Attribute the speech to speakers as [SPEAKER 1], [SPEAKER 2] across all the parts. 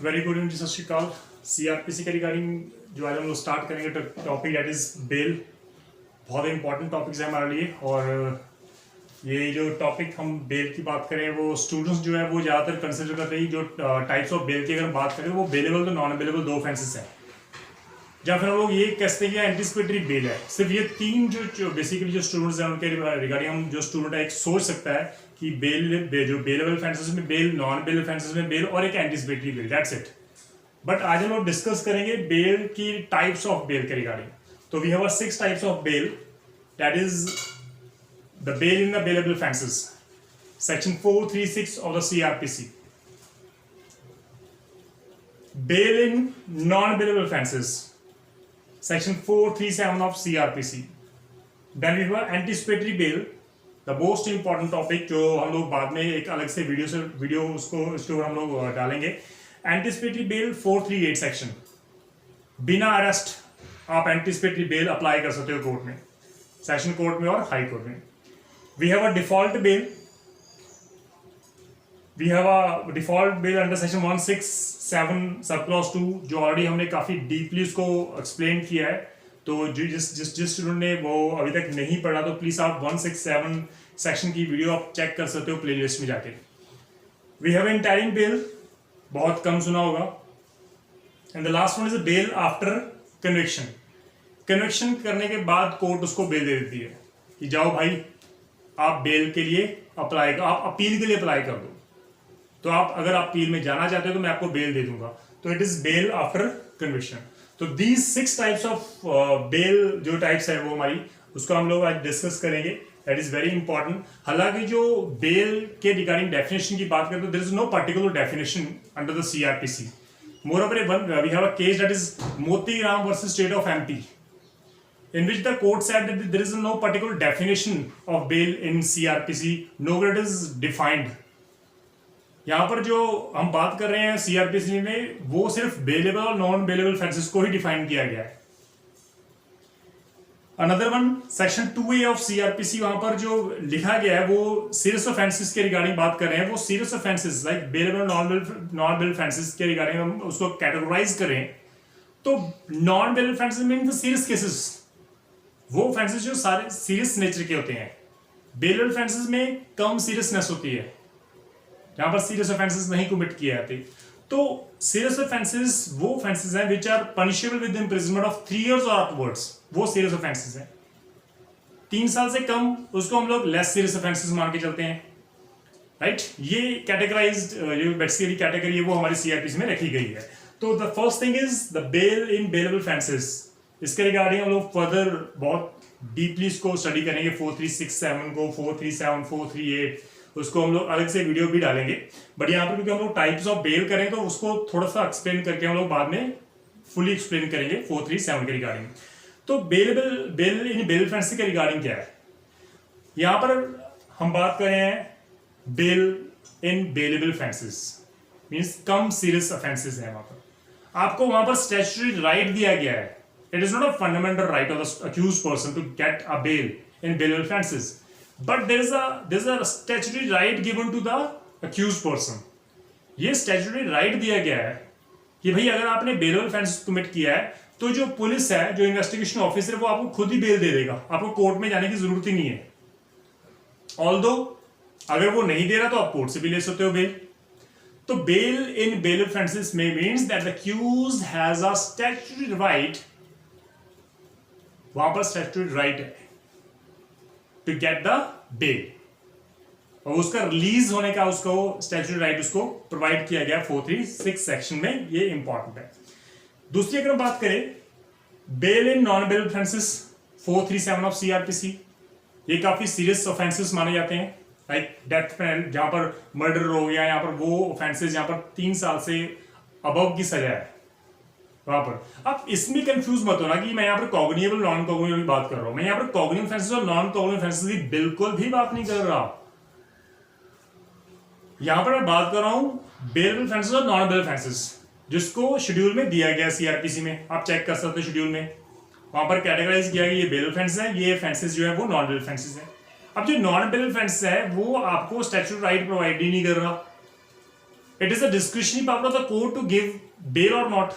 [SPEAKER 1] Very good evening, सत श्रीकाल। CrPC के regarding जो आज हम लोग स्टार्ट करेंगे टॉपिक दैट इज बेल। बहुत इंपॉर्टेंट टॉपिक्स है हमारे लिए। और ये जो टॉपिक हम बेल की बात करें वो स्टूडेंट्स जो है वो ज़्यादातर कंसिडर करते हैं। जो टाइप्स ऑफ बेल की अगर हम बात करें वो बेलेबल तो नॉन अवेलेबल दो ऑफेंसेस हैं, या फिर हम लोग ये कहते हैं कि एंटिसिपेटरी बेल है। सिर्फ ये तीन जो बेसिकली जो स्टूडेंट्स हैं उनके रिगार्डिंग हम जो स्टूडेंट है एक सोच सकता है कि जो बेलेबल ऑफेंसेस में बेल, नॉन बेल ऑफेंसेस में बेल और एक anticipatory bail, that's it. But आज हम लोग डिस्कस करेंगे बेल की टाइप्स ऑफ बेल के रिगार्डिंग। तो we have 6 types of bail, that is the bail in the bailable offences, section 436 of the CRPC. Bail in non-bailable offences, section 437 of CRPC. Then we have anticipatory bail, the most important topic जो हम लोग बाद में एक अलग से video उसको इसके ऊपर हम लोग डालेंगे। एंटिसिपेटरी बेल 438 सेक्शन, बिना अरेस्ट आप एंटिसिपेटरी बेल अप्लाई कर सकते हो कोर्ट में, सेशन कोर्ट में और हाई कोर्ट में। We have a default bail, we have a default bail under section 167 sub clause 2, जो ऑलरेडी हमने काफी डीपली उसको एक्सप्लेन किया है। तो जिस स्टूडेंट ने वो अभी तक नहीं पढ़ा तो प्लीज आप 167 सेक्शन की वीडियो आप चेक कर सकते हो प्लेलिस्ट में जाके। वी हैव इंटरिम बेल, बहुत कम सुना होगा। And the last one is bail after conviction. Conviction करने के बाद कोर्ट उसको बेल दे देती है कि जाओ भाई आप बेल के लिए अप्लाई, आप अपील के लिए अप्लाई कर दो। तो आप अगर आप अपील में जाना चाहते हो तो मैं आपको बेल दे दूंगा। तो it is bail after conviction. तो दीज 6 टाइप्स ऑफ बेल जो टाइप्स है वो हमारी उसको हम लोग आज डिस्कस करेंगे। That is very important. हालांकि जो बेल के रिगार्डिंग डेफिनेशन की बात करें तो there is no particular definition under the CrPC. Moreover we have a case that is Motiram versus state of MP, in which the court said that there is no particular definition of bail in CRPC, nowhere it is defined. यहाँ पर जो हम बात कर रहे हैं CrPC में वो सिर्फ बेलेबल और नॉन बेलेबल ऑफेंसेस को ही डिफाइन किया गया है। Another one section 2A of CrPC, वहां पर जो लिखा गया है वो सीरियस ऑफेंसेस के रिगार्डिंग बात कर रहे हैं। वो serious offences like bailable non bailable offences के रिगार्डिंग हम उसको कैटेगराइज करें तो non bailable offences means serious cases, वो ऑफेंसेस जो सारे सीरियस नेचर के होते हैं। बेलेबल ऑफेंसेस में कम सीरियसनेस होती है, जहां पर सीरियस ऑफेंसेस नहीं कमिट किए जाते। तो सीरियस ऑफेंसेस वो ऑफेंसेस हैं which are punishable with imprisonment of 3 years और अपवर्ड्स, वो सीरियस ऑफेंसेस हैं। 3 साल से कम उसको हम लोग लेस सीरियस ऑफेंसेस मान के चलते हैं, राइट। ये कैटेगराइज्ड जो बेसिकली कैटेगरी है वो हमारी सीआरपीसी में रखी गई है। तो the first thing is the bail in bailable offences. इसके रिगार्डिंग हम लोग फर्दर बहुत डीपली इसको स्टडी करेंगे। 4367 को, 437, 438 उसको हम लोग अलग से वीडियो भी डालेंगे। बट यहाँ पर क्योंकि हम लोग टाइप्स ऑफ बेल करें तो उसको थोड़ा सा एक्सप्लेन करके हम लोग बाद में फुली एक्सप्लेन करेंगे 437 के रिगार्डिंग। तो बेल इन बेल ऑफेंस के रिगार्डिंग क्या है, यहाँ पर हम बात कर रहे हैं bail in bailable offences means कम सीरियस ऑफेंसेस है। वहां पर आपको वहां पर स्टैट्यूटरी राइट दिया गया है। It is not a fundamental right of the accused person to get a bail in bailable offences, but there is a statutory right given to the accused person. ये statutory right दिया गया है कि भाई अगर आपने bailable offense commit किया है तो जो पुलिस है, जो इन्वेस्टिगेशन ऑफिसर है, वो आपको खुद ही बेल दे देगा, आपको कोर्ट में जाने की जरूरत ही नहीं है। Although अगर वो नहीं दे रहा तो आप कोर्ट से भी ले सकते हो बेल। तो bail in bailable offences may means that the accused has a statutory right, वहां पर स्टैट्यूटरी राइट है टू गेट द बेल, और उसका रिलीज होने का उसको स्टैट्यूटरी राइट उसको प्रोवाइड किया गया 436 सेक्शन में। ये इंपॉर्टेंट है। दूसरी अगर हम बात करें bail in non bail offences 437 of CrPC, ये काफी सीरियस ऑफेंसेस माने जाते हैं, लाइक डेथ पेनल्टी, जहां पर मर्डर हो गया, यहाँ पर वो ऑफेंसेस जहां पर 3 साल से अबव की सजा है वहां पर। अब इसमें कंफ्यूज मत होना कि मैं यहाँ पर कॉग्निएबल नॉन कॉग्निएबल की बात कर रहा हूं। मैं यहाँ पर कॉग्निएबल ऑफेंसेस और नॉन कॉग्निएबल ऑफेंसेस की बिल्कुल भी बात नहीं कर रहा। यहां पर मैं बात कर रहा हूं बेलेबल ऑफेंसेस और नॉन बेलेबल ऑफेंसेस, जिसको शेड्यूल में दिया गया सीआरपीसी में। आप चेक कर सकते हो शेड्यूल में, वहां पर कैटेगराइज किया गया ये बेलेबल ऑफेंसेस है, ये ऑफेंसेस जो है वो नॉन बेलेबल ऑफेंसेस है। अब जो नॉन बेलेबल ऑफेंसेस है वो आपको स्टैट्यूटरी राइट प्रोवाइड ही नहीं कर रहा। It is the discretionary power of the court to give bail और नॉट।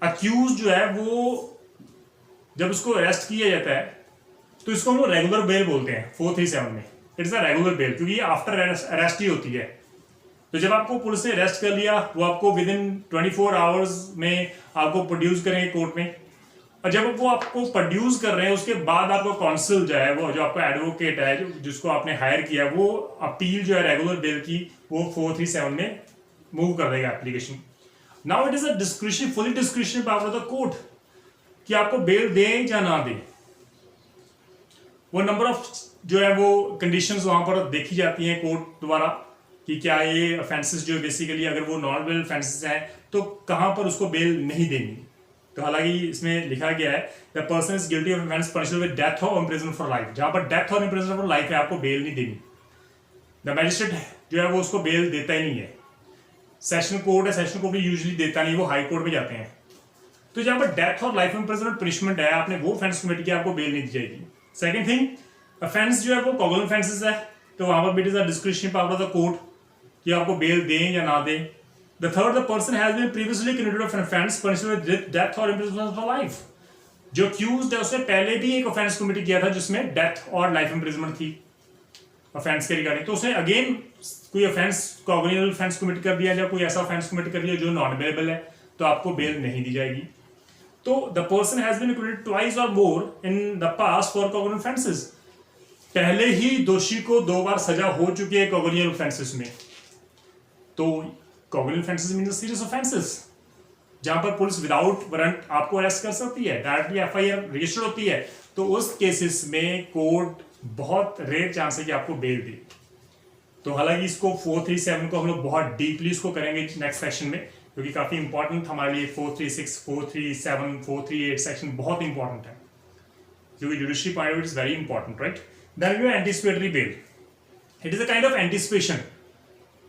[SPEAKER 1] अक्यूज जो है वो जब उसको अरेस्ट किया जाता है तो इसको हम लोग रेगुलर बेल बोलते हैं 437 में। It is a regular bell क्योंकि ये आफ्टर अरेस्ट ही होती है। तो जब आपको पुलिस ने अरेस्ट कर लिया वो आपको विद इन 24 आवर्स में आपको प्रोड्यूस करेंगे कोर्ट में, और जब वो आपको प्रोड्यूस कर रहे हैं उसके बाद आपको काउंसिल जो है वो जो आपका एडवोकेट है जिसको आपने हायर किया वो अपील जो है रेगुलर बेल की वो 437 में मूव कर देगा application. Now it is a discretion fully discretionary power of the court कि आपको बेल दें या ना दें। वो नंबर ऑफ जो है वो कंडीशंस वहां पर देखी जाती हैं कोर्ट द्वारा कि क्या ये ऑफेंसेस जो बेसिकली अगर वो नॉन बेल ऑफेंसेस हैं तो कहां पर उसको बेल नहीं देनी। तो हालांकि इसमें लिखा गया है the person is guilty of offence punishable with death और इम्प्रिजनमेंट फॉर लाइफ। जहां पर डेथ और इम्प्रिजनमेंट फॉर लाइफ है आपको बेल नहीं देनी। द मैजिस्ट्रेट जो है वो उसको बेल देता ही नहीं है। सेशन कोर्ट है, सेशन कोर्ट भी यूजुअली देता नहीं, वो हाई कोर्ट में जाते हैं। तो जहां पर डेथ और लाइफ इम्प्रिजनमेंट पनिशमेंट है आपने वो ऑफेंस कमिट किया आपको बेल नहीं दी जाएगी। सेकंड थिंग ऑफेंस जो है वो कॉगल ऑफेंसेस है तो वहां पर भी it is a discretionary power of the court कि आपको बेल दें या ना दें। The third, the person has been previously convicted of an offense punishable with death or imprisonment for life। जो accused है उसने पहले भी एक offense कमिट किया था जिसमें death और life imprisonment थी offense के रिगार्डिंग। तो उसने again कोई offense cognizable offense कमिट कर दिया या कोई ऐसा offense कमिट कर दिया जो non bailable है तो आपको बेल नहीं दी जाएगी। तो the person has been acquitted twice or more in the past for cognizable offenses। पहले ही दोषी को 2 बार सजा हो चुकी है cognizable offenses में। तो cognizable offenses means serious offenses जहां पर पुलिस विदाउट वारंट आपको अरेस्ट कर सकती है, डायरेक्टली एफआईआर रजिस्टर होती है। तो उस केसेस में कोर्ट बहुत रेयर चांस है कि आपको बेल दे। तो हालांकि इसको 437 को हम लोग बहुत डीपली इसको करेंगे नेक्स्ट सेक्शन में क्योंकि काफी इंपॉर्टेंट हमारे लिए 436, 437, 438 सेक्शन बहुत इंपॉर्टेंट है क्योंकि judiciary point of view is very important, right. Then we anticipatory bail. It is a kind of anticipation,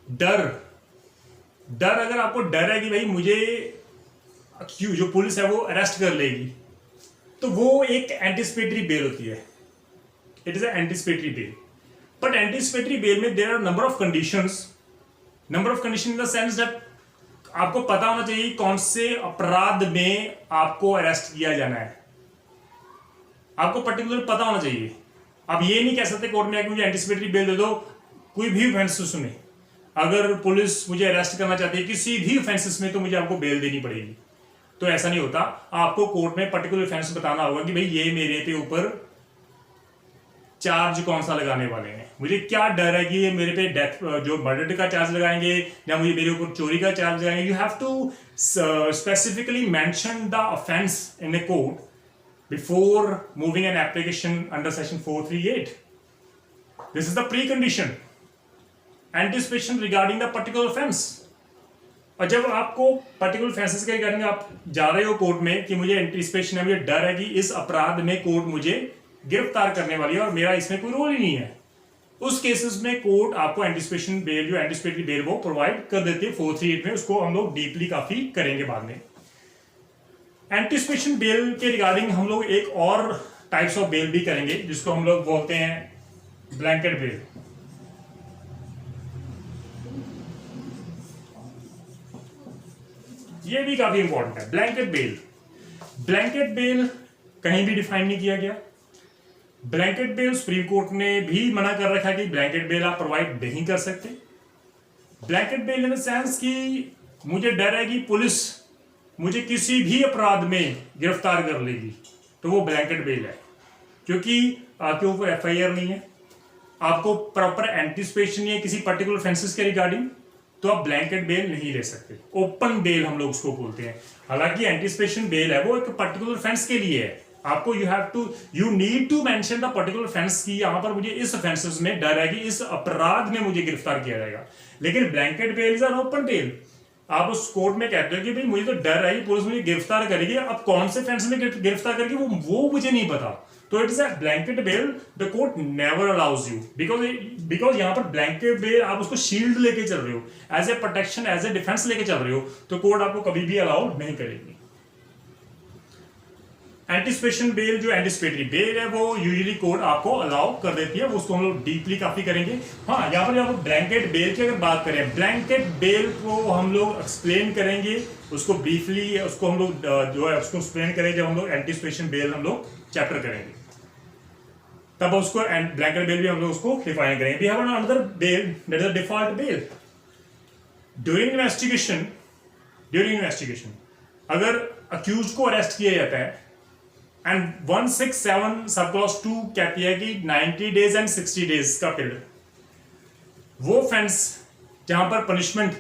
[SPEAKER 1] डर अगर आपको डर है कि भाई मुझे जो पुलिस है वो अरेस्ट कर लेगी तो वो एक एंटिसिपेटरी बेल होती है। It is anticipatory bail. But anticipatory bail में there are number of condition in the sense that आपको पता होना चाहिए कौन से अपराध में आपको अरेस्ट किया जाना है। आपको पर्टिकुलर पता होना चाहिए। आप ये नहीं कह सकते कोर्ट में आके मुझे एंटिसिपेटरी बेल दे दो कोई भी ऑफेंसेस में। अगर पुलिस मुझे अरेस्ट करना चाहती है किसी भी ऑफेंसेस में तो मुझे आपको बेल देनी पड़ेगी। तो ऐसा नहीं होता। आपको कोर्ट में पर्टिकुलर ऑफेंस बताना होगा कि भाई ये मेरे पे ऊपर चार्ज कौन सा लगाने वाले हैं, मुझे क्या डर है कि ये मेरे पे डेथ जो मर्डर का चार्ज लगाएंगे या मुझे मेरे ऊपर चोरी का चार्ज लगाएंगे। You have to specifically mention the offence in a court before moving an application under section 438। This is the pre condition anticipation regarding the particular offence. और जब आपको पर्टिकुलर ऑफेंसेस के रिगार्डिंग आप जा रहे हो कोर्ट में कि मुझे एंटिसिपेशन है, मुझे डर है कि इस अपराध में कोर्ट मुझे गिरफ्तार करने वाली है और मेरा इसमें कोई रोल ही नहीं है, उस केसेस में कोर्ट आपको एंटिसिपेशन बेल जो एंटिसिपेटरी बेल वो प्रोवाइड कर देती है 438 में। उसको हम लोग डीपली काफी करेंगे बाद में। एंटिसिपेशन बेल के रिगार्डिंग हम लोग एक और टाइप्स ऑफ बेल भी करेंगे जिसको हम लोग बोलते हैं ब्लैंकेट बेल। ये भी काफी इंपॉर्टेंट है। ब्लैंकेट बेल कहीं भी डिफाइन नहीं किया गया। ब्लैंकेट बेल सुप्रीम कोर्ट ने भी मना कर रखा है कि ब्लैंकेट बेल आप प्रोवाइड नहीं कर सकते। Blanket bail in the sense कि मुझे डर है कि पुलिस मुझे किसी भी अपराध में गिरफ्तार कर लेगी तो वो ब्लैंकेट बेल है क्योंकि आपके ऊपर एफआईआर नहीं है, आपको प्रॉपर एंटिसिपेशन नहीं है किसी पर्टिकुलर ऑफेंसेस के रिगार्डिंग, तो आप ब्लैंकेट बेल नहीं ले सकते। ओपन बेल हम लोग उसको बोलते हैं। हालांकि एंटिसिपेशन बेल है वो एक पर्टिकुलर ऑफेंस के लिए है। आपको you need to mention the particular offence की यहां पर मुझे इस ऑफेंसेस में डर है कि इस अपराध में मुझे गिरफ्तार किया जाएगा। लेकिन blanket bail is an open bail. आप उस कोर्ट में कहते हो कि भाई मुझे तो डर है कि पुलिस मुझे गिरफ्तार करेगी, अब कौन से ऑफेंस में गिरफ्तार करेगी वो मुझे नहीं पता, तो it is a blanket bail. The court never allows you because यहां पर ब्लैंकेट बेल आप उसको शील्ड लेके चल रहे हो, as a protection as a defence लेके चल रहे हो, तो कोर्ट आपको कभी भी अलाउ नहीं करेगी। एंटिसिपेशन बेल, जो एंटिसिपेटरी बेल है वो यूजुअली कोर्ट आपको अलाउ कर देती है, उसको हम लोग डीपली काफी करेंगे। हाँ, यहाँ पर जब आप ब्लैंकेट बेल की अगर बात करें, ब्लैंकेट बेल को हम लोग एक्सप्लेन करेंगे, उसको ब्रीफली उसको हम लोग जो है उसको एक्सप्लेन करेंगे जब हम लोग एंटिसिपेशन बेल हम लोग चैप्टर करेंगे, तब उसको ब्लैंकेट बेल भी हम लोग उसको डिफाइन करेंगे। We have another bail that is a default bail. During investigation अगर अक्यूज को अरेस्ट किया जाता है एंड 167 सब क्लॉज 2 कहती है कि 90 डेज एंड 60 डेज का पीरियड, वो ऑफेंस जहां पर पनिशमेंट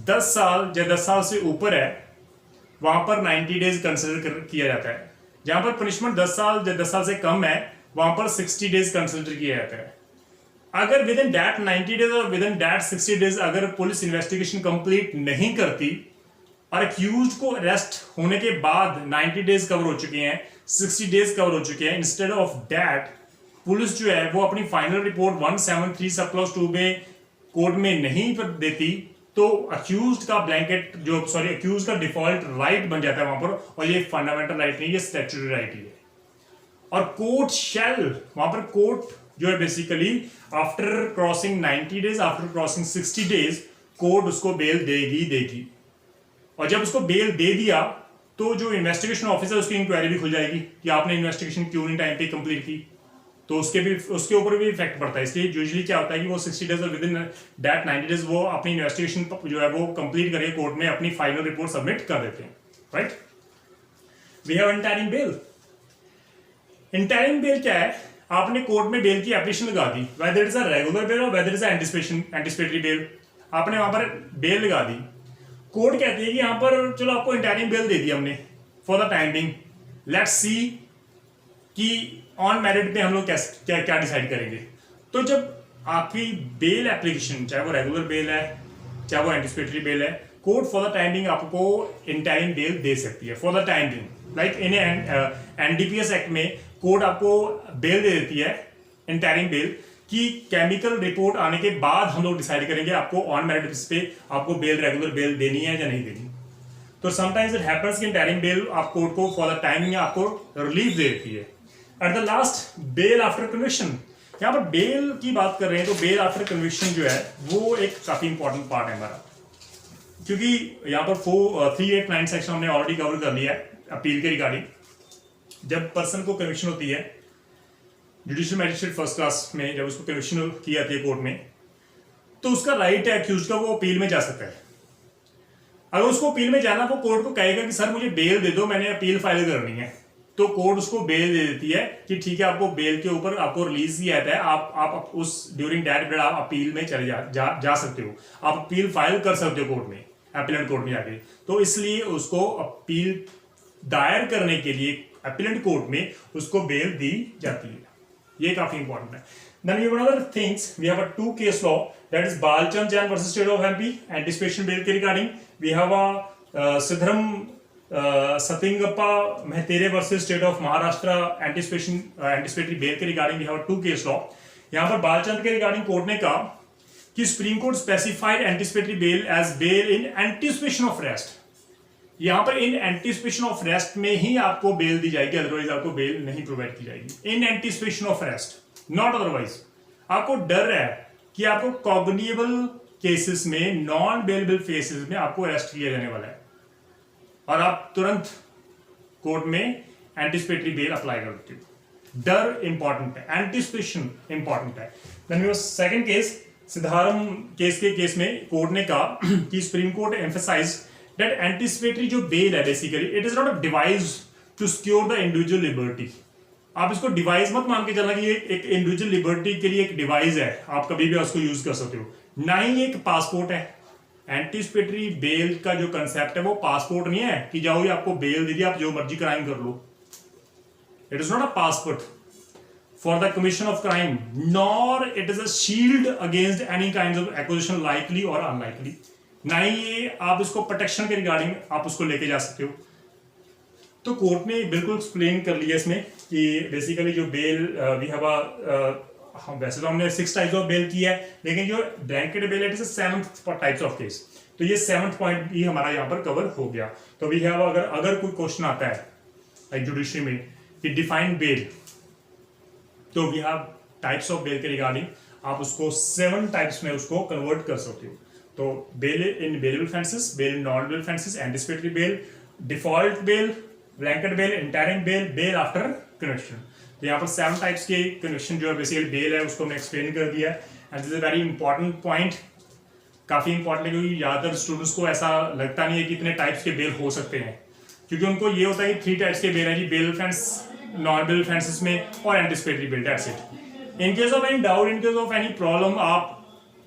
[SPEAKER 1] 10 साल या 10 साल से ऊपर है वहां पर 90 डेज कंसिडर किया जाता है। जहां पर पनिशमेंट 10 साल या 10 साल से कम है वहां पर 60 डेज कंसिडर किया जाता है। अगर विद इन दैट 90 डेज और विद इन दैट 60 डेज अगर पुलिस इन्वेस्टिगेशन कंप्लीट नहीं करती और अक्यूज को अरेस्ट होने के बाद 90 डेज कवर हो चुके हैं, 60 डेज कवर हो चुके हैं, इंस्टेड ऑफ दैट पुलिस जो है वो अपनी फाइनल रिपोर्ट 173 सब क्लॉज 2 में कोर्ट में नहीं देती, तो अक्यूज का ब्लैंकेट जो अक्यूज का डिफॉल्ट राइट बन जाता है वहां पर, और ये फंडामेंटल राइट नहीं, ये स्टैट्यूटरी राइट ही है। और कोर्ट शैल, वहां पर कोर्ट जो है basically after crossing 90 days, after crossing 60 days court उसको बेल देगी। और जब उसको बेल दे दिया तो जो इन्वेस्टिगेशन ऑफिसर उसकी इंक्वायरी भी खुल जाएगी कि आपने इन्वेस्टिगेशन क्यों नहीं टाइम पे कंप्लीट की, तो उसके ऊपर भी इफेक्ट पड़ता है। इसलिए यूजुअली क्या होता है कि वो 60 डेज और विद इन दैट 90 डेज वो अपनी इन्वेस्टिगेशन जो है वो कंप्लीट करके कोर्ट में अपनी फाइनल रिपोर्ट सबमिट कर देते हैं, right. We have interim bail. Interim bail क्या है? आपने कोर्ट में बेल की एप्लीकेशन लगा दी, whether it is a regular bail और whether is a anticipatory bail, आपने वहां पर बेल लगा दी। कोर्ट कहती है कि यहां पर चलो आपको इंटरिम बेल दे दी हमने for the time being, let's see कि ऑन मेरिट पे हम लोग क्या डिसाइड करेंगे। तो जब आपकी बेल एप्लीकेशन, चाहे वो रेगुलर बेल है चाहे वो एंटिसिपेटरी बेल है, court for the time being आपको इंटरिम बेल दे सकती है for the time being. Like in NDPS act में कोर्ट आपको बेल दे देती है, इंटरिम बेल, कि केमिकल रिपोर्ट आने के बाद हम लोग डिसाइड करेंगे आपको ऑन मेरिट बेसिस पे आपको बेल, रेगुलर बेल देनी है या नहीं देनी। तो समटाइम्स इट हैपेंस कि इंटरिम बेल आप कोर्ट को फॉर द टाइमिंग आपको रिलीफ दे देती है। At the last bail after conviction, यहाँ पर बेल की बात कर रहे हैं तो बेल आफ्टर कन्विक्शन जो है वो एक काफी इंपॉर्टेंट पार्ट है हमारा, क्योंकि यहाँ पर 389 सेक्शन हमने ऑलरेडी कवर कर लिया है अपील के रिगार्डिंग। जब पर्सन को कन्विक्शन होती है जुडिशियल मैजिस्ट्रेट फर्स्ट क्लास में, जब उसको कन्विक्शन की जाती है कोर्ट में, तो उसका राइट है अक्यूज का, वो अपील में जा सकता है। अगर उसको अपील में जाना, वो कोर्ट को कहेगा कि सर मुझे बेल दे दो, मैंने अपील फाइल करनी है, तो कोर्ट उसको बेल दे देती है कि ठीक है आपको बेल के ऊपर आपको रिलीज किया जाता है, आप उस ड्यूरिंग दैट पीरियड आप अपील में चले जा सकते हो, आप अपील फाइल कर सकते हो कोर्ट में, अपीलेंट कोर्ट में जाके। तो इसलिए उसको अपील दायर करने के लिए अपीलेंट कोर्ट में उसको बेल दी जाती है, ये काफी इंपॉर्टेंट है। Then we have another things. We have a 2 case law, that is Balchand Jain versus State of MP, anticipation bail के regarding. We have a Sidharam Satingappa Mehteere versus State of Maharashtra, anticipatory bail के regarding. We have a 2 case law. यहाँ पर बालचंद के regarding court ने कहा कि supreme court specified anticipatory bail as bail in anticipation of arrest. यहां पर इन anticipation of arrest में ही आपको बेल दी जाएगी, अदरवाइज आपको बेल नहीं प्रोवाइड की जाएगी। इन anticipation of arrest, not otherwise. आपको डर है कि आपको कॉग्निएबल केसेस में, नॉन बेलेबल केसेस में आपको अरेस्ट किया जाने वाला है और आप तुरंत कोर्ट में एंटिसिपेटरी बेल अप्लाई करते हो। डर इंपॉर्टेंट है, एंटिसिपेशन इंपॉर्टेंट है। Then second case, Siddharam case में कोर्ट ने कहा कि supreme court emphasise that anticipatory जो बेल है basically it is not a device to secure the individual liberty. आप इसको डिवाइस मत मान के चलना कि ये एक इंडिविजुअल लिबर्टी के लिए एक डिवाइस है, आप कभी भी उसको यूज कर सकते हो, ना ही एक पासपोर्ट है। एंटिसिपेटरी बेल का जो कंसेप्ट है वो पासपोर्ट नहीं है कि जाओ ये आपको बेल दे दिया आप जो मर्जी क्राइम कर लो। It is not a passport for the commission of crime, nor it is a shield against any kind of acquisition likely और अनलाइकली। ना ही ये आप इसको प्रोटेक्शन के रिगार्डिंग आप उसको लेके जा सकते हो। तो कोर्ट ने बिल्कुल एक्सप्लेन कर लिया इसमें कि बेसिकली जो बेल वी हैव वैसे तो हमने 6 टाइप्स ऑफ बेल की है, लेकिन जो ब्लैंकेट बेल है it is 7th types of case. तो ये 7th पॉइंट भी हमारा यहाँ पर कवर हो गया। तो वी हैव अगर कोई क्वेश्चन आता है लाइक जुडिशरी में कि डिफाइन बेल, तो we have types of bail के रिगार्डिंग आप उसको 7 टाइप्स में उसको कन्वर्ट कर सकते हो। तो bail in bailable offences, bail in non bail offences, anticipatory bail, default bail, blanket bail, interim bail, bail after conviction. तो यहाँ पर 7 टाइप्स के कन्वेक्शन जो है बेसिकली बेल है उसको हमने एक्सप्लेन कर दिया है। And this is a very important point, काफ़ी इंपॉर्टेंट है क्योंकि ज़्यादातर स्टूडेंट्स को ऐसा लगता नहीं है कि इतने टाइप्स के बेल हो सकते हैं, क्योंकि उनको ये होता है कि 3 टाइप्स के बेल है जी, bail offence, non bail offences में और anticipatory bail, that's it. In case of any doubt, in case of any problem, आप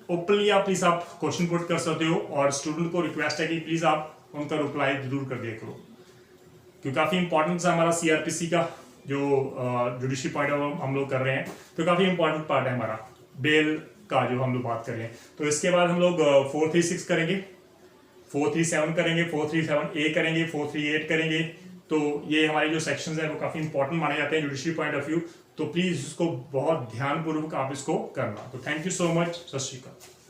[SPEAKER 1] ओपनली आप प्लीज आप क्वेश्चन पुट कर सकते हो, और स्टूडेंट को रिक्वेस्ट है कि प्लीज आप उनका रिप्लाई जरूर कर दिया करो, क्योंकि काफ़ी इंपॉर्टेंट है हमारा सीआरपीसी का जो जुडिशरी पॉइंट ऑफ हम लोग कर रहे हैं, तो काफ़ी इंपॉर्टेंट पार्ट है हमारा बेल का जो हम लोग बात कर रहे हैं। तो इसके बाद हम लोग 436 करेंगे, 437 करेंगे, 437A करेंगे, 438 करेंगे। तो ये हमारे जो सेक्शंस हैं वो काफ़ी इंपॉर्टेंट माने जाते हैं जुडिशरी पॉइंट ऑफ व्यू, तो प्लीज़ इसको बहुत ध्यानपूर्वक आप इसको करना। तो थैंक यू सो मच, सत श्री अकाल।